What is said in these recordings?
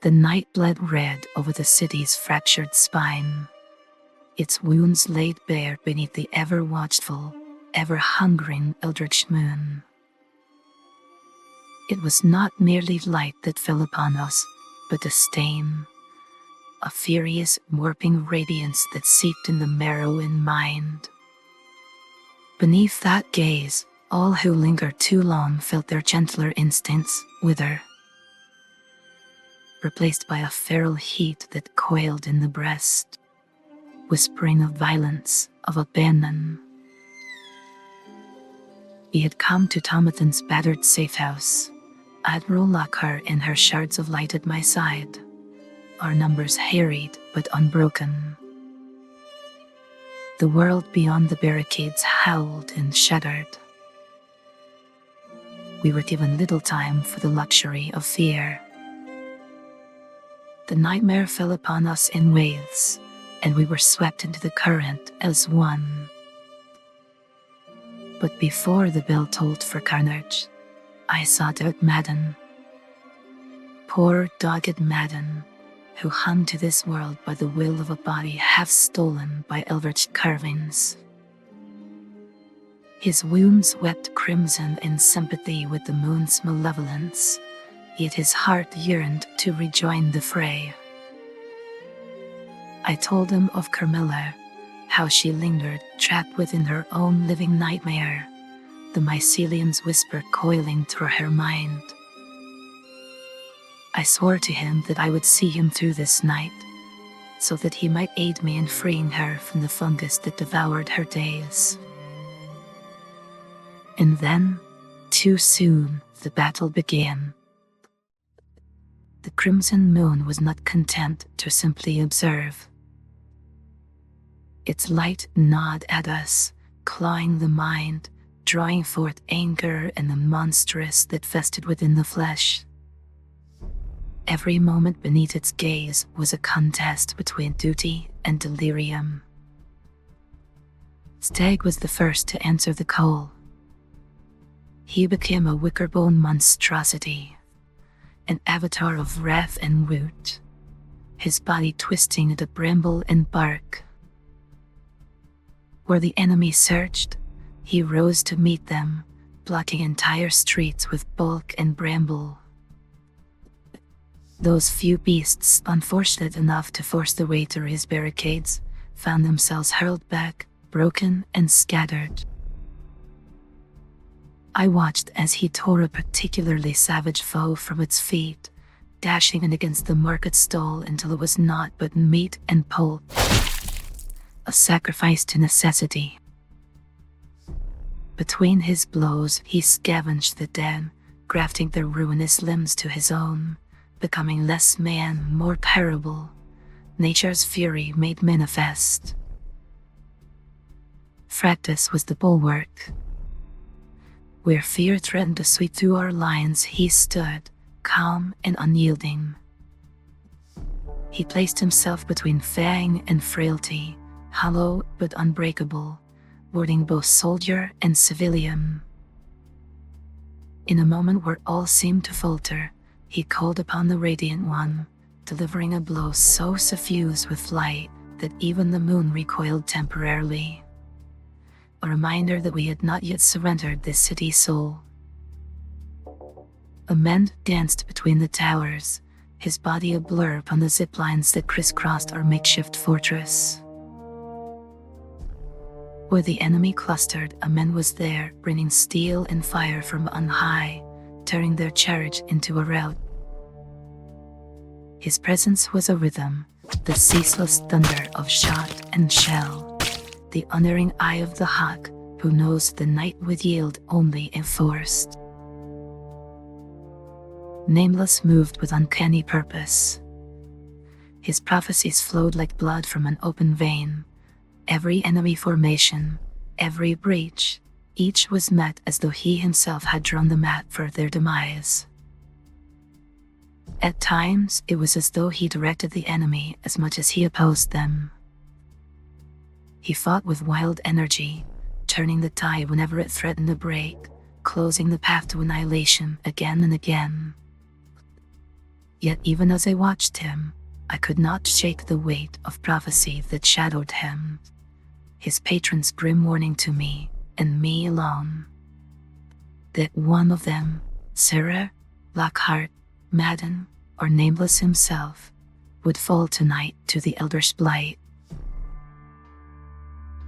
The night bled red over the city's fractured spine, its wounds laid bare beneath the ever-watchful, ever-hungering Eldritch moon. It was not merely light that fell upon us, but a stain, a furious, warping radiance that seeped in the marrow and mind. Beneath that gaze, all who lingered too long felt their gentler instincts wither, replaced by a feral heat that coiled in the breast, whispering of violence, of abandon. We had come to Tomathan's battered safe house. Admiral Luyarnha and her shards of light at my side, our numbers harried but unbroken. The world beyond the barricades howled and shuddered. We were given little time for the luxury of fear. The nightmare fell upon us in waves, and we were swept into the current as one. But before the bell tolled for carnage, I sought out Madden. Poor dogged Madden, who hung to this world by the will of a body half stolen by eldritch carvings. His wounds wept crimson in sympathy with the moon's malevolence, yet his heart yearned to rejoin the fray. I told him of Carmilla, how she lingered trapped within her own living nightmare, the mycelium's whisper coiling through her mind. I swore to him that I would see him through this night, so that he might aid me in freeing her from the fungus that devoured her days. And then, too soon, the battle began. The crimson moon was not content to simply observe. Its light gnawed at us, clawing the mind, drawing forth anger and the monstrous that festered within the flesh. Every moment beneath its gaze was a contest between duty and delirium. Stag was the first to answer the call. He became a wicker-bone monstrosity, an avatar of wrath and root, his body twisting into bramble and bark. Where the enemy surged, he rose to meet them, blocking entire streets with bulk and bramble. Those few beasts, unfortunate enough to force their way through his barricades, found themselves hurled back, broken and scattered. I watched as he tore a particularly savage foe from its feet, dashing it against the market stall until it was naught but meat and pulp, a sacrifice to necessity. Between his blows, he scavenged the dead, grafting their ruinous limbs to his own, becoming less man, more parable, nature's fury made manifest. Fractis was the bulwark. Where fear threatened to sweep through our lines, he stood, calm and unyielding. He placed himself between fang and frailty, hollow but unbreakable, warding both soldier and civilian. In a moment where all seemed to falter, he called upon the Radiant One, delivering a blow so suffused with light that even the moon recoiled temporarily. A reminder that we had not yet surrendered this city's soul. A man danced between the towers, his body a blur upon the zip lines that crisscrossed our makeshift fortress. Where the enemy clustered, a man was there, bringing steel and fire from on high, turning their charge into a rout. His presence was a rhythm, the ceaseless thunder of shot and shell, the unerring eye of the hawk who knows the night would yield only if forced. Nameless moved with uncanny purpose. His prophecies flowed like blood from an open vein. Every enemy formation, every breach, each was met as though he himself had drawn the mat for their demise. At times, it was as though he directed the enemy as much as he opposed them. He fought with wild energy, turning the tide whenever it threatened to break, closing the path to annihilation again and again. Yet even as I watched him, I could not shake the weight of prophecy that shadowed him. His patron's grim warning to me, and me alone. That one of them, Sorcerer, Lockhart, Madden, or Nameless himself, would fall tonight to the Eldritch Blight.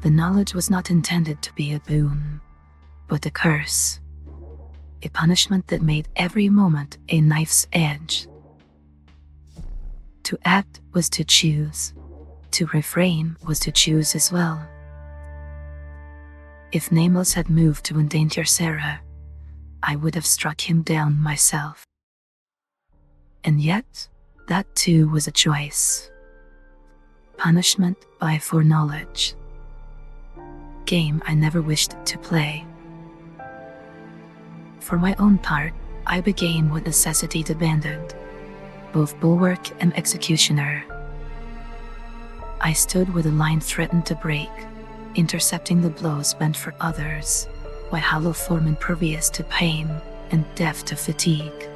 The knowledge was not intended to be a boon, but a curse. A punishment that made every moment a knife's edge. To act was to choose. To refrain was to choose as well. If Nameless had moved to endanger Sarah, I would have struck him down myself. And yet, that too was a choice. Punishment by foreknowledge. Game I never wished to play. For my own part, I became what necessity demanded, both bulwark and executioner. I stood where the line threatened to break, intercepting the blows meant for others, my hollow form impervious to pain and deaf to fatigue.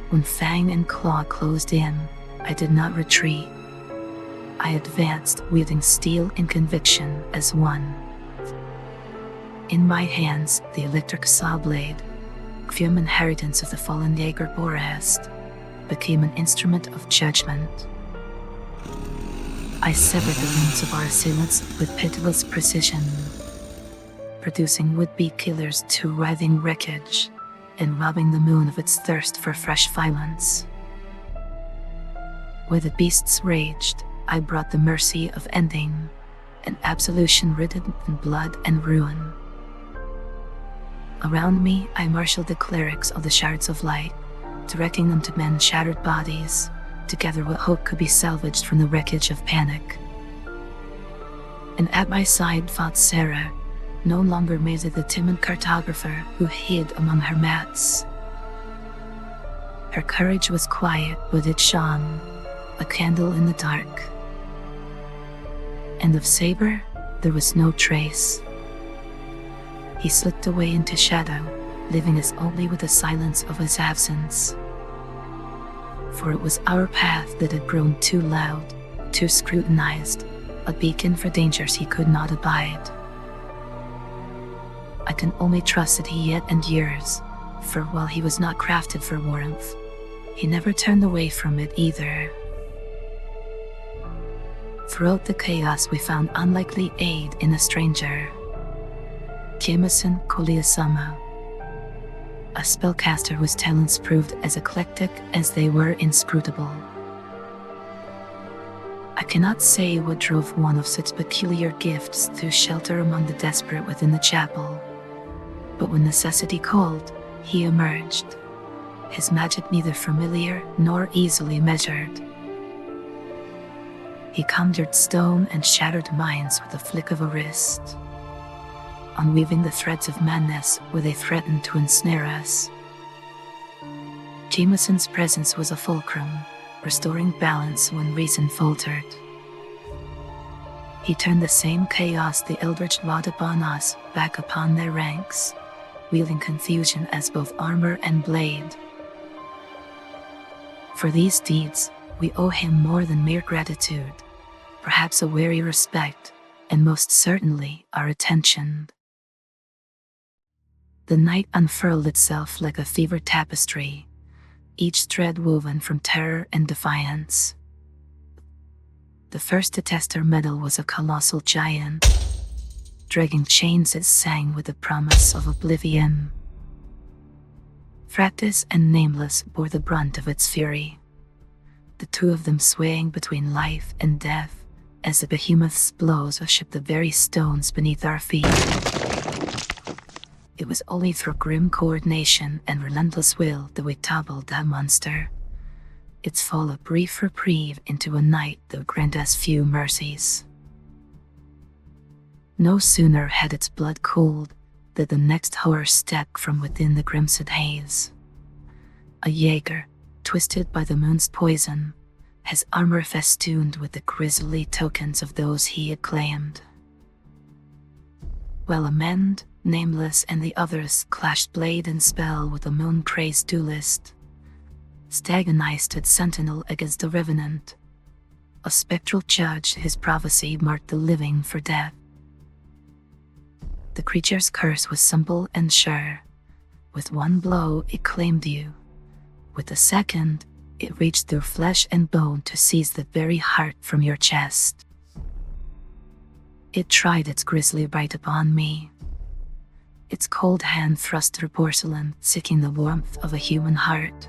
When fang and claw closed in, I did not retreat. I advanced, wielding steel and conviction as one. In my hands, the electric saw blade, Fium inheritance of the fallen Jaeger Borest, became an instrument of judgment. I severed the limbs of our assailants with pitiless precision, producing would-be killers to writhing wreckage and robbing the moon of its thirst for fresh violence. Where the beasts raged, I brought the mercy of ending, an absolution ridden in blood and ruin. Around me, I marshaled the clerics of the shards of light, directing them to mend shattered bodies, to gather what hope could be salvaged from the wreckage of panic. And at my side fought Sarah, no longer Mesa the timid cartographer who hid among her mats. Her courage was quiet, but it shone, a candle in the dark. And of Saber, there was no trace. He slipped away into shadow, leaving us only with the silence of his absence. For it was our path that had grown too loud, too scrutinized, a beacon for dangers he could not abide. I can only trust that he yet endures, for while he was not crafted for warmth, he never turned away from it either. Throughout the chaos we found unlikely aid in a stranger. Jameson Coleosama, a spellcaster whose talents proved as eclectic as they were inscrutable. I cannot say what drove one of such peculiar gifts to shelter among the desperate within the chapel, but when necessity called, he emerged, his magic neither familiar nor easily measured. He conjured stone and shattered minds with a flick of a wrist, unweaving the threads of madness where they threatened to ensnare us. Jameson's presence was a fulcrum, restoring balance when reason faltered. He turned the same chaos the Eldritch wrought upon us back upon their ranks, wielding confusion as both armor and blade. For these deeds, we owe him more than mere gratitude, perhaps a wary respect, and most certainly our attention. The night unfurled itself like a fevered tapestry, each thread woven from terror and defiance. The first to test our mettle was a colossal giant, dragging chains that sang with the promise of oblivion. Fractis and Nameless bore the brunt of its fury, the two of them swaying between life and death as the behemoth's blows shook the very stones beneath our feet. It was only through grim coordination and relentless will that we toppled that monster, its fall a brief reprieve into a night that would grant us few mercies. No sooner had its blood cooled than the next horror stepped from within the crimson haze. A Jaeger, twisted by the moon's poison, his armor festooned with the grisly tokens of those he had claimed. While Amend, Nameless, and the others clashed blade and spell with a moon-crazed duelist, Stag and I stood sentinel against the revenant. A spectral judge, his prophecy marked the living for death. The creature's curse was simple and sure. With one blow, it claimed you. With the second, it reached through flesh and bone to seize the very heart from your chest. It tried its grisly bite upon me. Its cold hand thrust through porcelain, seeking the warmth of a human heart.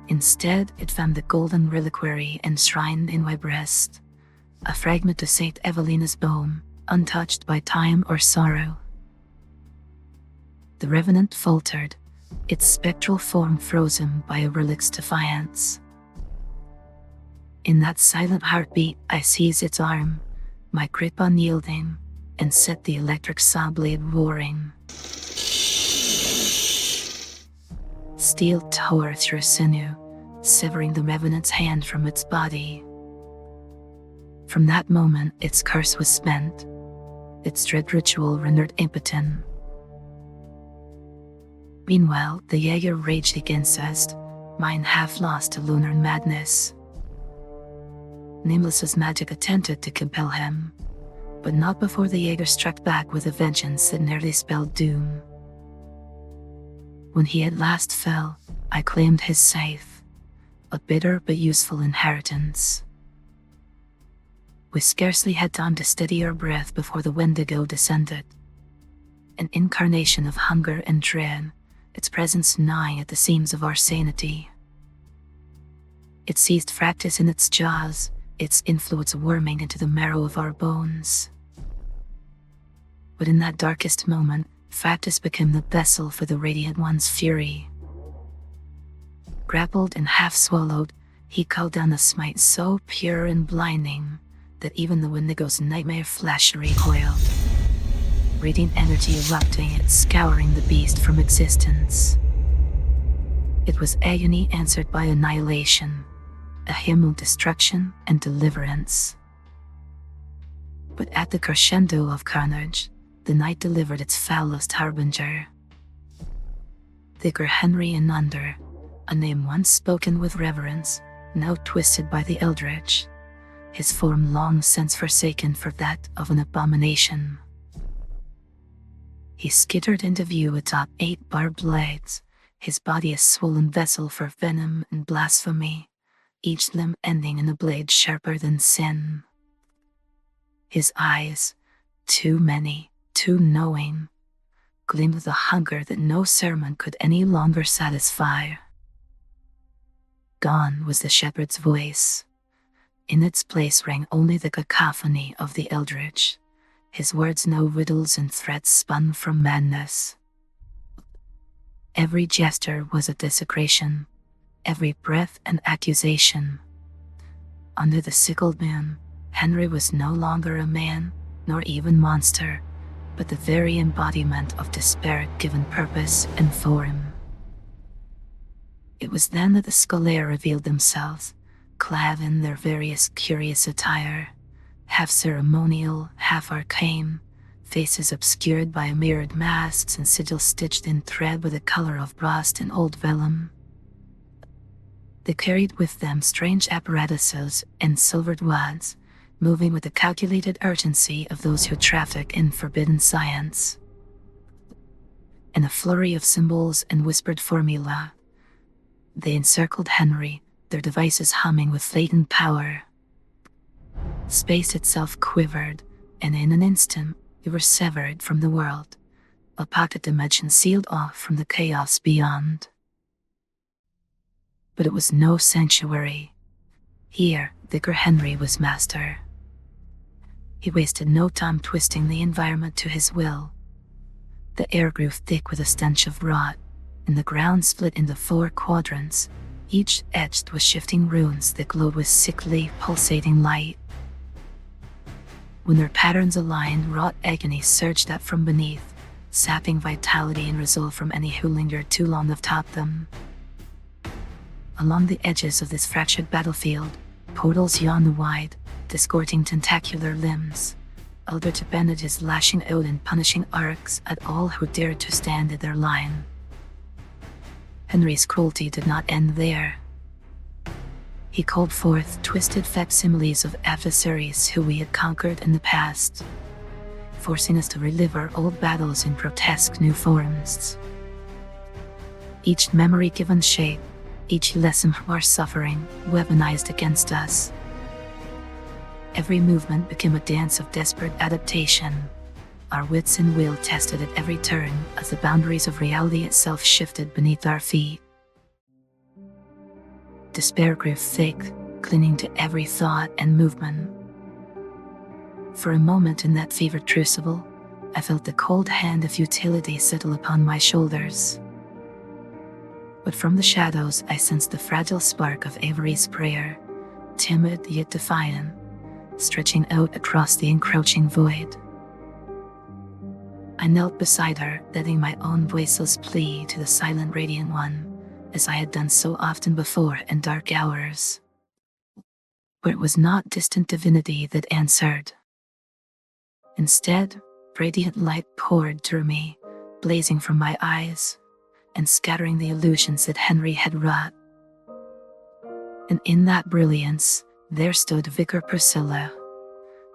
Instead, it found the golden reliquary enshrined in my breast, a fragment of Saint Evelina's bone, untouched by time or sorrow. The revenant faltered, its spectral form frozen by a relic's defiance. In that silent heartbeat, I seized its arm, my grip unyielding, and set the electric saw blade roaring. Steel tore through sinew, severing the revenant's hand from its body. From that moment, its curse was spent, its dread ritual rendered impotent. Meanwhile, the Jaeger raged against us, mine half lost to lunar madness. Nameless's magic attempted to compel him, but not before the Jaeger struck back with a vengeance that nearly spelled doom. When he at last fell, I claimed his scythe, a bitter but useful inheritance. We scarcely had time to steady our breath before the Wendigo descended. An incarnation of hunger and dread, its presence gnawing at the seams of our sanity. It seized Fractis in its jaws, its influence worming into the marrow of our bones. But in that darkest moment, Fractis became the vessel for the Radiant One's fury. Grappled and half swallowed, he called down a smite so pure and blinding that even the Wendigo's nightmare flesh recoiled. Radiant energy erupting and scouring the beast from existence. It was agony answered by annihilation, a hymn of destruction and deliverance. But at the crescendo of carnage, the night delivered its foulest harbinger. Vicar Henry Enander, a name once spoken with reverence, now twisted by the Eldritch, his form long since forsaken for that of an abomination. He skittered into view atop 8 barbed blades, his body a swollen vessel for venom and blasphemy, each limb ending in a blade sharper than sin. His eyes, too many, too knowing, gleamed with a hunger that no sermon could any longer satisfy. Gone was the shepherd's voice. In its place rang only the cacophony of the Eldritch, his words no riddles and threats spun from madness. Every gesture was a desecration, every breath an accusation. Under the sickled moon, Henry was no longer a man, nor even monster, but the very embodiment of despair given purpose and form. It was then that the Scolaire revealed themselves, clad in their various curious attire, half ceremonial, half arcane, faces obscured by mirrored masks and sigils stitched in thread with the color of rust and old vellum. They carried with them strange apparatuses and silvered wands, moving with the calculated urgency of those who traffic in forbidden science. In a flurry of symbols and whispered formula, they encircled Henry, their devices humming with latent power. Space itself quivered, and in an instant, we were severed from the world, a pocket dimension sealed off from the chaos beyond. But it was no sanctuary. Here, Vicar Henry was master. He wasted no time twisting the environment to his will. The air grew thick with a stench of rot, and the ground split into 4 quadrants, each edged with shifting runes that glowed with sickly, pulsating light. When their patterns aligned, wrought agony surged up from beneath, sapping vitality and resolve from any who lingered too long atop them. Along the edges of this fractured battlefield, portals yawned wide, disgorging tentacular limbs, Eldritch bandages lashing out and punishing arcs at all who dared to stand in their line. Henry's cruelty did not end there. He called forth twisted facsimiles of adversaries who we had conquered in the past, forcing us to relive our old battles in grotesque new forms. Each memory given shape, each lesson from our suffering weaponized against us. Every movement became a dance of desperate adaptation, our wits and will tested at every turn as the boundaries of reality itself shifted beneath our feet. Despair grew thick, clinging to every thought and movement. For a moment in that fevered crucible, I felt the cold hand of futility settle upon my shoulders. But from the shadows I sensed the fragile spark of Avery's prayer, timid yet defiant, stretching out across the encroaching void. I knelt beside her, letting my own voiceless plea to the silent Radiant One, as I had done so often before in dark hours. But it was not distant divinity that answered. Instead, radiant light poured through me, blazing from my eyes, and scattering the illusions that Henry had wrought. And in that brilliance, there stood Vicar Priscilla,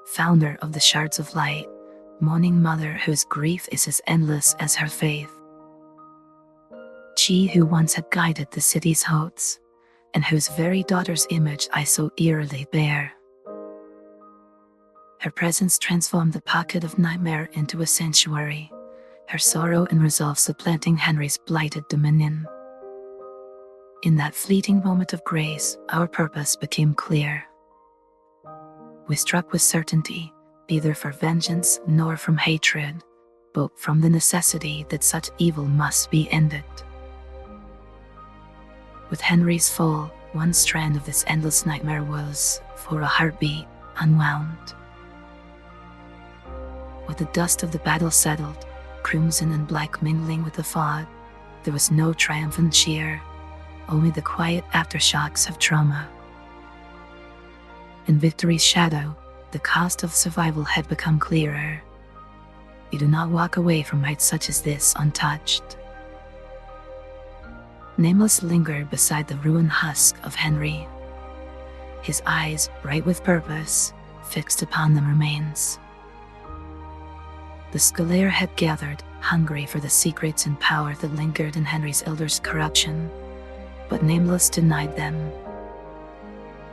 founder of the Shards of Light, mourning mother whose grief is as endless as her faith. She who once had guided the city's hopes, and whose very daughter's image I so eerily bear. Her presence transformed the pocket of nightmare into a sanctuary, her sorrow and resolve supplanting Henry's blighted dominion. In that fleeting moment of grace, our purpose became clear. We struck with certainty, neither for vengeance nor from hatred, but from the necessity that such evil must be ended. With Henry's fall, one strand of this endless nightmare was, for a heartbeat, unwound. With the dust of the battle settled, crimson and black mingling with the fog, there was no triumphant cheer, only the quiet aftershocks of trauma. In victory's shadow, the cost of survival had become clearer. You do not walk away from nights such as this untouched. Nameless lingered beside the ruined husk of Henry, his eyes, bright with purpose, fixed upon the remains. The Scolaire had gathered, hungry for the secrets and power that lingered in Henry's elder's corruption, but Nameless denied them.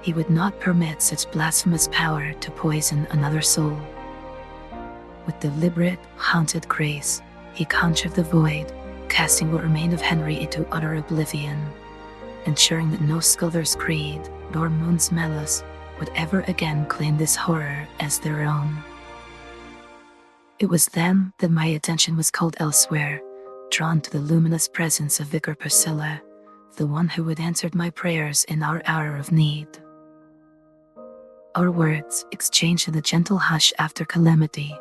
He would not permit such blasphemous power to poison another soul. With deliberate, haunted grace, he conjured the void, casting what remained of Henry into utter oblivion, ensuring that no scholar's creed, nor moon's malice, would ever again claim this horror as their own. It was then that my attention was called elsewhere, drawn to the luminous presence of Vicar Priscilla, the one who had answered my prayers in our hour of need. Our words, exchanged in the gentle hush after calamity,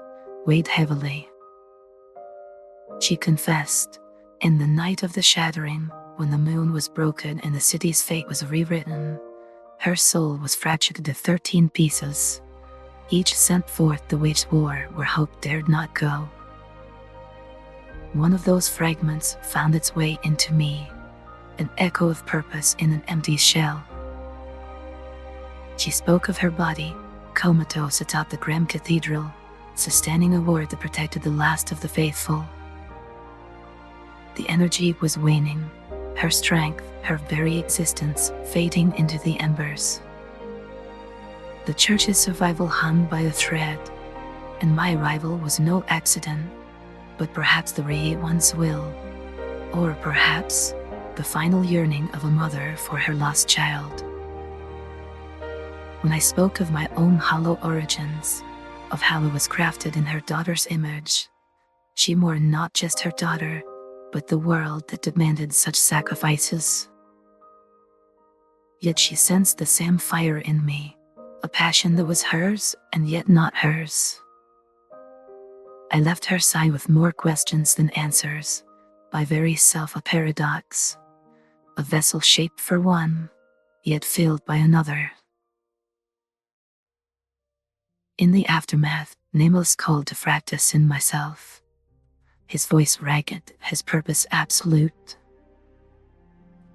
weighed heavily. She confessed, in the night of the shattering, when the moon was broken and the city's fate was rewritten, her soul was fractured into 13 pieces, each sent forth to wage war where hope dared not go. One of those fragments found its way into me, an echo of purpose in an empty shell. She spoke of her body, comatose atop the grim cathedral, sustaining a ward that protected the last of the faithful. The energy was waning, her strength, her very existence, fading into the embers. The church's survival hung by a thread, and my arrival was no accident, but perhaps the Radiant One's will, or perhaps the final yearning of a mother for her lost child. When I spoke of my own hollow origins, of how I was crafted in her daughter's image, she mourned not just her daughter, but the world that demanded such sacrifices. Yet she sensed the same fire in me, a passion that was hers and yet not hers. I left her side with more questions than answers, by very self a paradox, a vessel shaped for one, yet filled by another. In the aftermath, Nameless called to Fractis and myself, his voice ragged, his purpose absolute.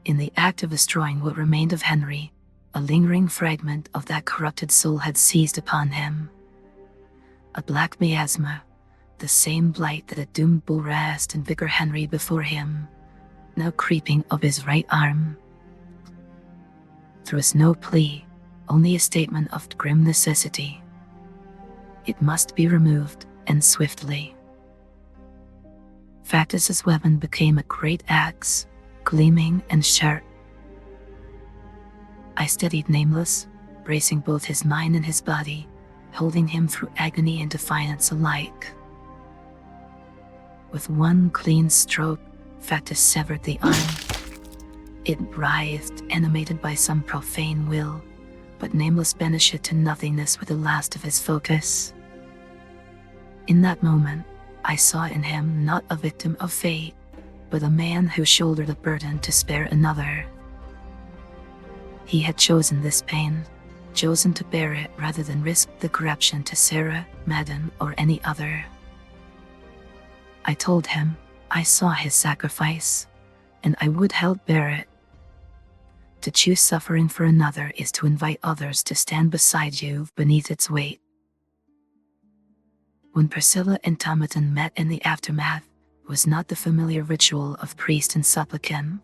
In the act of destroying what remained of Henry, a lingering fragment of that corrupted soul had seized upon him. A black miasma, the same blight that had doomed Bullrast and Vicar Henry before him, now creeping up his right arm. There was no plea, only a statement of grim necessity. It must be removed, and swiftly. Fractis's weapon became a great axe, gleaming and sharp. I steadied Nameless, bracing both his mind and his body, holding him through agony and defiance alike. With one clean stroke, Fractis severed the arm. It writhed, animated by some profane will, but Nameless banished it to nothingness with the last of his focus. In that moment, I saw in him not a victim of fate, but a man who shouldered a burden to spare another. He had chosen this pain, chosen to bear it rather than risk the corruption to Sarah, Madden, or any other. I told him I saw his sacrifice, and I would help bear it. To choose suffering for another is to invite others to stand beside you beneath its weight. When Priscilla and Tomatin met in the aftermath, was not the familiar ritual of priest and supplicant,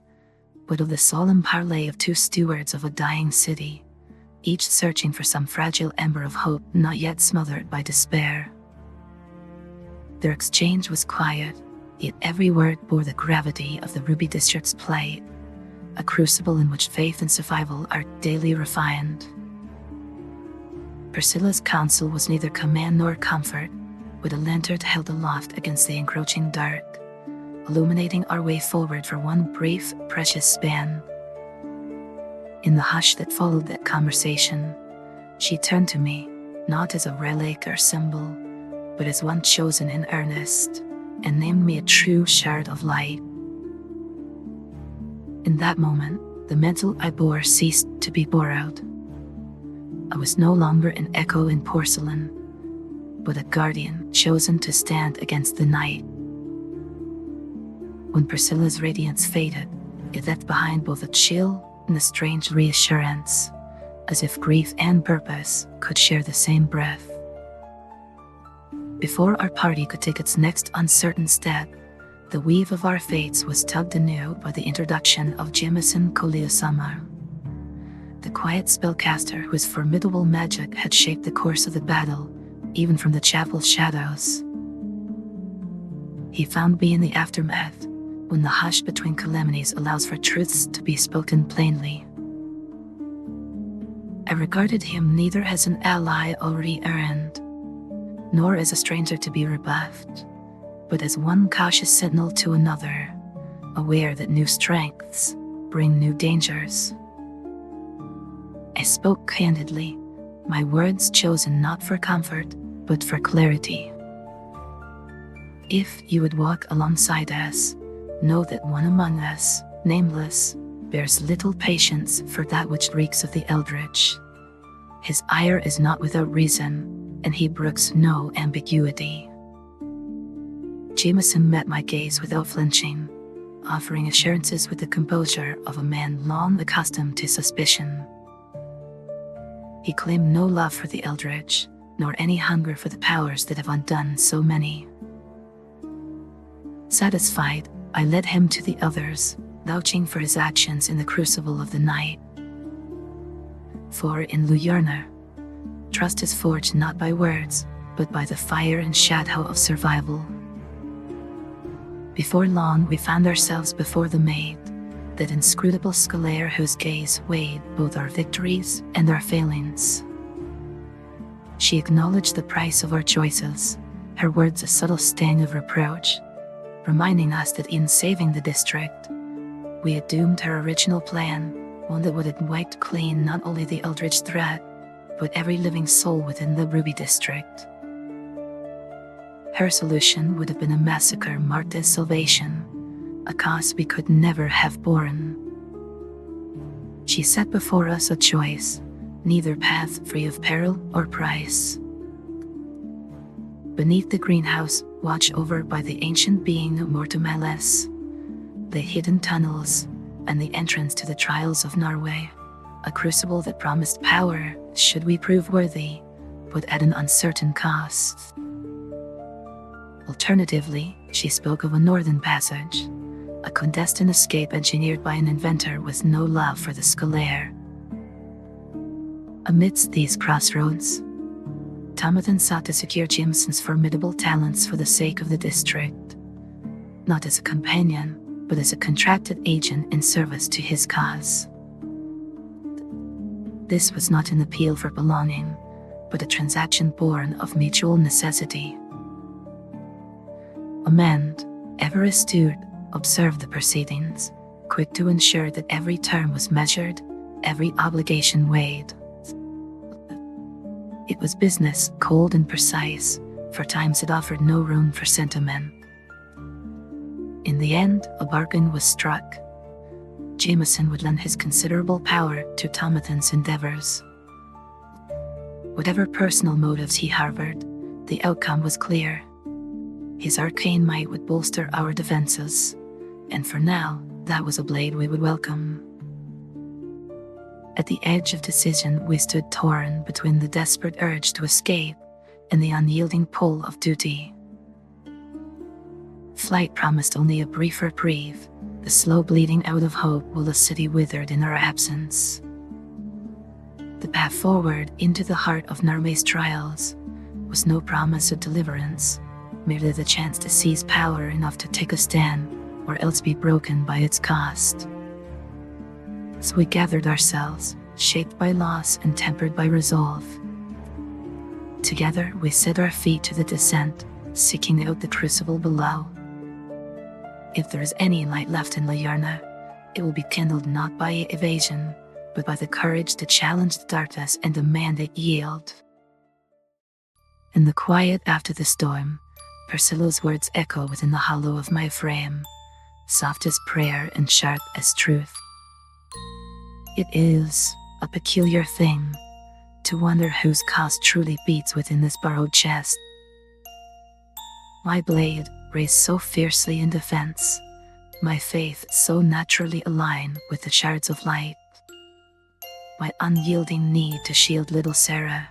but of the solemn parley of two stewards of a dying city, each searching for some fragile ember of hope not yet smothered by despair. Their exchange was quiet, yet every word bore the gravity of the Ruby District's plight, a crucible in which faith and survival are daily refined. Priscilla's counsel was neither command nor comfort, with a lantern held aloft against the encroaching dark, illuminating our way forward for one brief, precious span. In the hush that followed that conversation, she turned to me, not as a relic or symbol, but as one chosen in earnest, and named me a true shard of light. In that moment, the mantle I bore ceased to be borrowed. I was no longer an echo in porcelain, but a guardian chosen to stand against the night. When Priscilla's radiance faded, it left behind both a chill and a strange reassurance, as if grief and purpose could share the same breath. Before our party could take its next uncertain step, the weave of our fates was tugged anew by the introduction of Jameson Coleosama, the quiet spellcaster whose formidable magic had shaped the course of the battle, even from the chapel's shadows. He found me in the aftermath, when the hush between calamities allows for truths to be spoken plainly. I regarded him neither as an ally already earned, nor as a stranger to be rebuffed, but as one cautious sentinel to another, aware that new strengths bring new dangers. I spoke candidly, my words chosen not for comfort, but for clarity. If you would walk alongside us, know that one among us, Nameless, bears little patience for that which reeks of the Eldritch. His ire is not without reason, and he brooks no ambiguity. Jameson met my gaze without flinching, offering assurances with the composure of a man long accustomed to suspicion. He claimed no love for the Eldritch, nor any hunger for the powers that have undone so many. Satisfied, I led him to the others, vouching for his actions in the crucible of the night. For in Luyarnha, trust is forged not by words, but by the fire and shadow of survival. Before long, we found ourselves before the maid, that inscrutable scolaire whose gaze weighed both our victories and our failings. She acknowledged the price of our choices, her words a subtle sting of reproach, reminding us that in saving the district, we had doomed her original plan, one that would have wiped clean not only the Eldritch threat, but every living soul within the Ruby District. Her solution would have been a massacre marked as salvation, a cost we could never have borne. She set before us a choice, neither path free of peril or price. Beneath the greenhouse, watched over by the ancient being Nameless, lay hidden tunnels, and the entrance to the trials of Norway, a crucible that promised power, should we prove worthy, but at an uncertain cost. Alternatively, she spoke of a northern passage, a clandestine escape engineered by an inventor with no love for the Scolaire. Amidst these crossroads, Tomathan sought to secure Jameson's formidable talents for the sake of the district, not as a companion, but as a contracted agent in service to his cause. This was not an appeal for belonging, but a transaction born of mutual necessity. Amand, ever astute, observed the proceedings, quick to ensure that every term was measured, every obligation weighed. It was business, cold and precise, for times it offered no room for sentiment. In the end, a bargain was struck. Jameson would lend his considerable power to Tomathan's endeavors. Whatever personal motives he harbored, the outcome was clear. His arcane might would bolster our defenses, and for now, that was a blade we would welcome. At the edge of decision, we stood torn between the desperate urge to escape and the unyielding pull of duty. Flight promised only a brief reprieve, the slow bleeding out of hope while the city withered in our absence. The path forward into the heart of Narme's trials was no promise of deliverance, merely the chance to seize power enough to take a stand, or else be broken by its cost. So we gathered ourselves, shaped by loss and tempered by resolve. Together we set our feet to the descent, seeking out the crucible below. If there is any light left in Luyarnha, it will be kindled not by evasion, but by the courage to challenge the darkness and demand it yield. In the quiet after the storm, Priscilla's words echo within the hollow of my frame, soft as prayer and sharp as truth. It is a peculiar thing to wonder whose cause truly beats within this borrowed chest. My blade raised so fiercely in defense, my faith so naturally aligned with the shards of light, my unyielding need to shield little Sarah.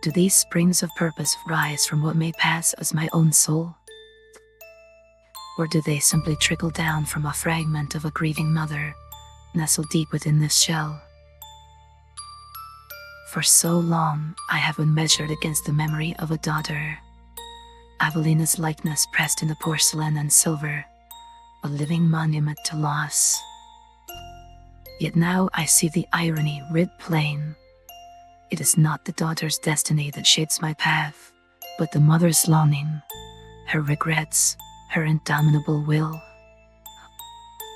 Do these springs of purpose rise from what may pass as my own soul? Or do they simply trickle down from a fragment of a grieving mother, nestled deep within this shell? For so long, I have been measured against the memory of a daughter, Avelina's likeness pressed into porcelain and silver, a living monument to loss. Yet now I see the irony writ plain. It is not the daughter's destiny that shapes my path, but the mother's longing, her regrets, her indomitable will.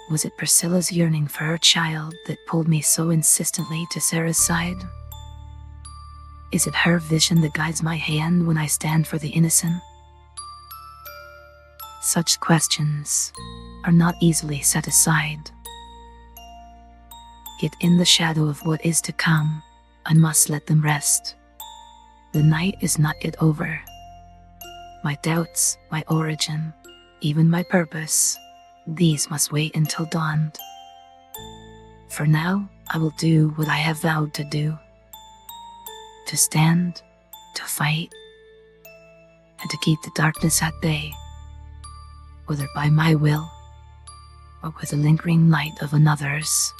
Was it Priscilla's yearning for her child that pulled me so insistently to Sarah's side? Is it her vision that guides my hand when I stand for the innocent? Such questions are not easily set aside. Yet in the shadow of what is to come, I must let them rest. The night is not yet over. My doubts, my origin, even my purpose, these must wait until dawn. For now, I will do what I have vowed to do. To stand, to fight, and to keep the darkness at bay, whether by my will or with the lingering light of another's.